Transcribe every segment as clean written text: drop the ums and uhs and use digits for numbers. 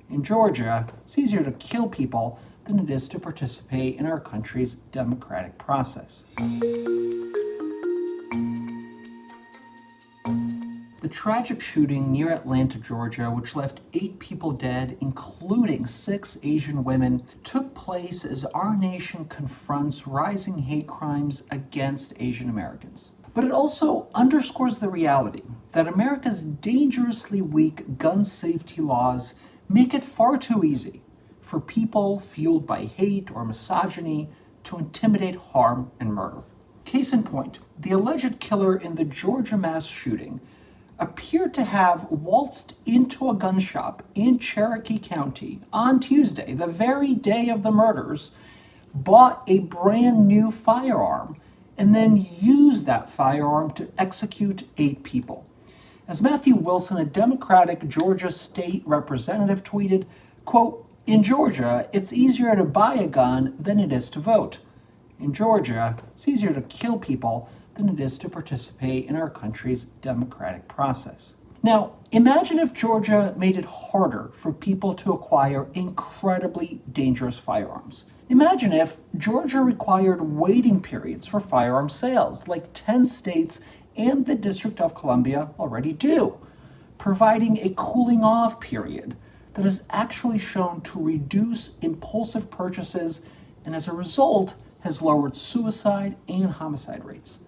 In Georgia, it's easier to kill people than it is to participate in our country's democratic process. The tragic shooting near Atlanta, Georgia, which left 8 people dead, including 6 Asian women, took place as our nation confronts rising hate crimes against Asian Americans. But it also underscores the reality that America's dangerously weak gun safety laws make it far too easy for people fueled by hate or misogyny to intimidate, harm, and murder. Case in point, the alleged killer in the Georgia mass shooting appeared to have waltzed into a gun shop in Cherokee County on Tuesday, the very day of the murders, bought a brand new firearm, and then used that firearm to execute 8 people. As Matthew Wilson, a Democratic Georgia state representative, tweeted, quote, "In Georgia, it's easier to buy a gun than it is to vote. In Georgia, it's easier to kill people than it is to participate in our country's democratic process." Now, imagine if Georgia made it harder for people to acquire incredibly dangerous firearms. Imagine if Georgia required waiting periods for firearm sales, like 10 states and the District of Columbia already do, providing a cooling off period that has actually shown to reduce impulsive purchases and as a result has lowered suicide and homicide rates.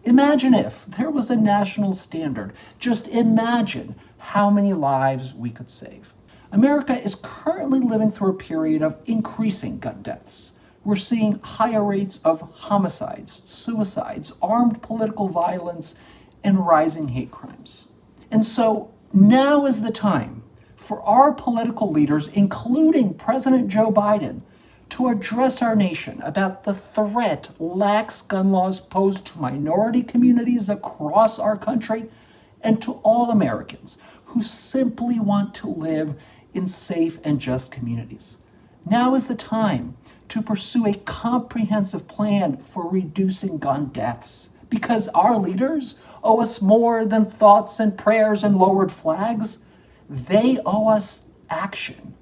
Imagine if there was a national standard. Just imagine how many lives we could save. America is currently living through a period of increasing gun deaths. We're seeing higher rates of homicides, suicides, armed political violence, and rising hate crimes. And so now is the time for our political leaders, including President Joe Biden, to address our nation about the threat lax gun laws pose to minority communities across our country and to all Americans who simply want to live in safe and just communities. Now is the time to pursue a comprehensive plan for reducing gun deaths, because our leaders owe us more than thoughts and prayers and lowered flags. They owe us action.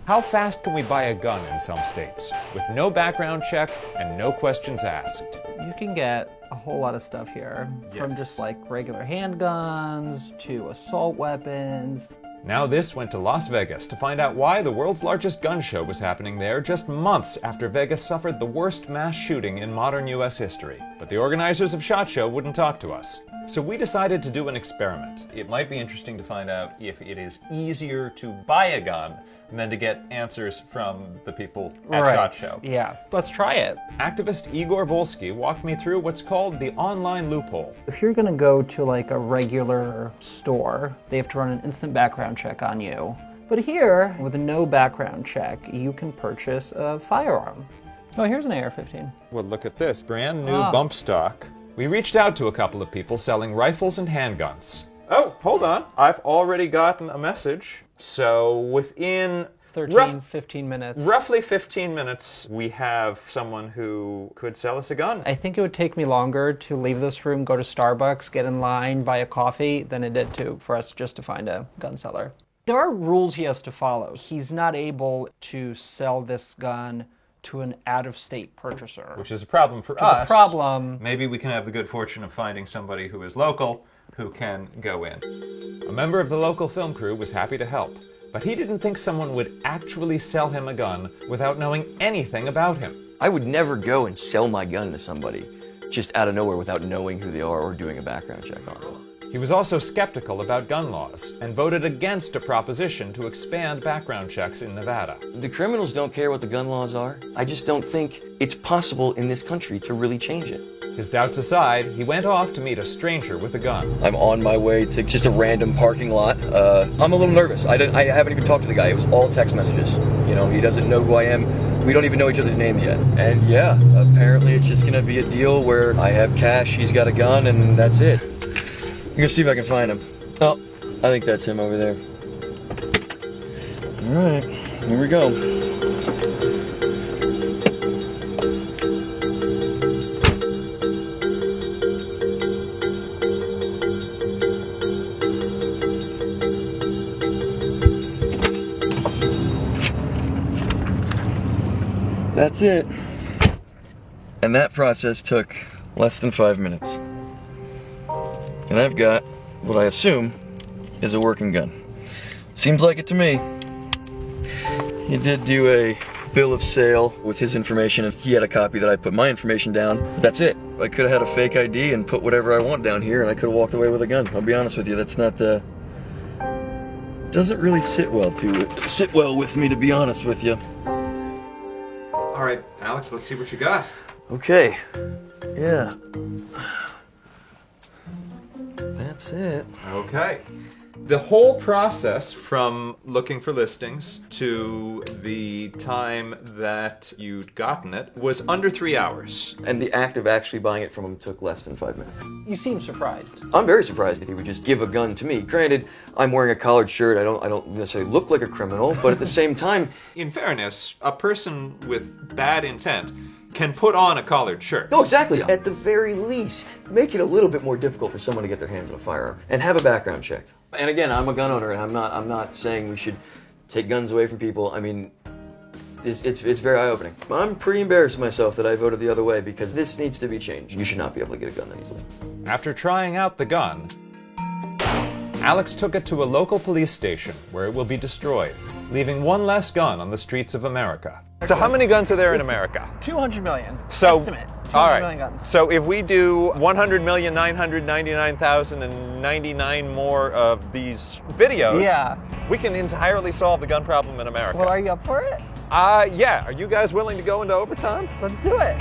How fast can we buy a gun in some states with no background check and no questions asked? You can get a whole lot of stuff here, from just like regular handguns to assault weapons. NowThis went to Las Vegas to find out why the world's largest gun show was happening there just months after Vegas suffered the worst mass shooting in modern US history. But the organizers of SHOT Show wouldn't talk to us. So we decided to do an experiment. It might be interesting to find out if it is easier to buy a gun than to get answers from the people at SHOT Show. Yeah, let's try it. Activist Igor Volsky walked me through what's called the online loophole. If you're gonna go to like a regular store, they have to run an instant background check on you. But here, with no background check, you can purchase a firearm. Oh, here's an AR-15. Well, look at this, brand new bump stock. We reached out to a couple of people selling rifles and handguns. Oh, hold on. I've already gotten a message. So within 15 minutes. Roughly 15 minutes, we have someone who could sell us a gun. I think it would take me longer to leave this room, go to Starbucks, get in line, buy a coffee, than it did for us just to find a gun seller. There are rules he has to follow. He's not able to sell this gun to an out-of-state purchaser. Which is a problem for us. Which is a problem. Maybe we can have the good fortune of finding somebody who is local who can go in. A member of the local film crew was happy to help, but he didn't think someone would actually sell him a gun without knowing anything about him. I would never go and sell my gun to somebody just out of nowhere without knowing who they are or doing a background check on them. He was also skeptical about gun laws and voted against a proposition to expand background checks in Nevada. The criminals don't care what the gun laws are. I just don't think it's possible in this country to really change it. His doubts aside, he went off to meet a stranger with a gun. I'm on my way to just a random parking lot. I'm a little nervous. I haven't even talked to the guy. It was all text messages. You know, he doesn't know who I am. We don't even know each other's names yet. And yeah, apparently it's just gonna be a deal where I have cash, he's got a gun, and that's it. I'm gonna see if I can find him. Oh, I think that's him over there. All right, here we go. That's it. And that process took less than 5 minutes. And I've got what I assume is a working gun. Seems like it to me. He did do a bill of sale with his information, and he had a copy that I put my information down. That's it. I could have had a fake ID and put whatever I want down here, and I could have walked away with a gun. I'll be honest with you, that's not the... doesn't really sit well with me, to be honest with you. All right, Alex, let's see what you got. Okay. Yeah. That's it. Okay. The whole process from looking for listings to the time that you'd gotten it was under 3 hours. And the act of actually buying it from him took less than 5 minutes. You seem surprised. I'm very surprised that he would just give a gun to me. Granted, I'm wearing a collared shirt. I don't necessarily look like a criminal, but at the same time... In fairness, a person with bad intent can put on a collared shirt. No, exactly. At the very least, make it a little bit more difficult for someone to get their hands on a firearm and have a background check. And again, I'm a gun owner, and I'm not saying we should take guns away from people. I mean, it's very eye-opening. I'm pretty embarrassed of myself that I voted the other way, because this needs to be changed. You should not be able to get a gun that easily. After trying out the gun, Alex took it to a local police station where it will be destroyed, leaving one less gun on the streets of America. So how many guns are there in America? 200 million. So, Estimate. 200 all right. million guns. So if we do 100,999,099 more of these videos, Yeah. we can entirely solve the gun problem in America. Well, are you up for it? Yeah. Are you guys willing to go into overtime? Let's do it.